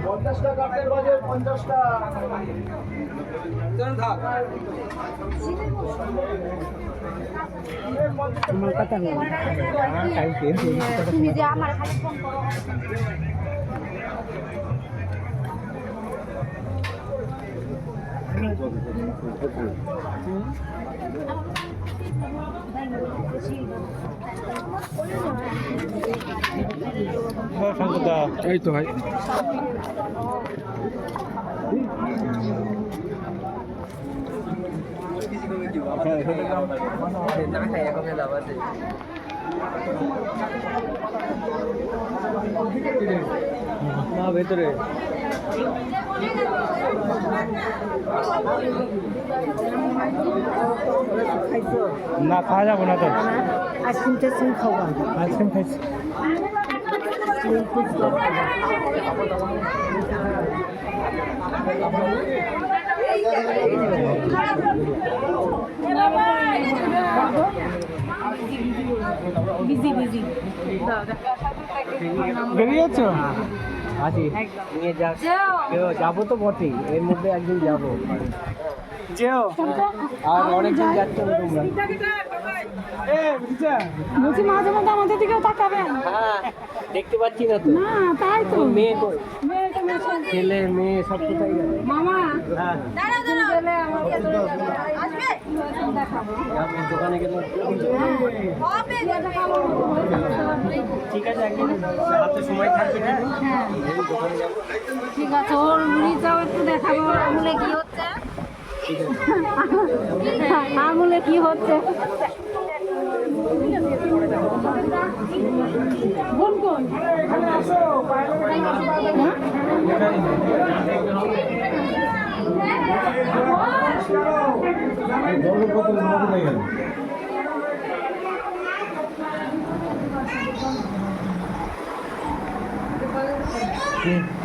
পঞ্চাশটা কাঠের বাজে 50টা আমার কথা নেই তুমি যে আমার খালি ফোন করো এই তো ভাই ভেতরে না খাওয়া যাবো না তো আইসক্রিম টাইসক্রিম খাওয়া আইসক্রিম খাইছি বিজি বিজি বেরিয়ে যাচ্ছ আছি নিয়ে যাবো তো বটেই এর মধ্যে একদিন যাবো যেও আর অনেকদিন যাচ্ছে না তোমরা বলছি মাঝে মধ্যে আমাদের দিকেও তাকাবেন হ্যাঁ দেখতে পাচ্ছি না তো না তাই তো মেয়ে কই ছেলে মেয়ে সব কোথায় গেল মামা হ্যাঁ তুমি গেলে আমাকে আসবে দেখাবো আমি দোকানে গেলে হবে দেখাবো ঠিক আছে একদিন হাতে সময় থাকবে না হ্যাঁ ঠিক আছে ওর নিচাও একটু দেখাবো আমুলে কি হচ্ছে আমুলে কি হচ্ছে কোন কোন হুম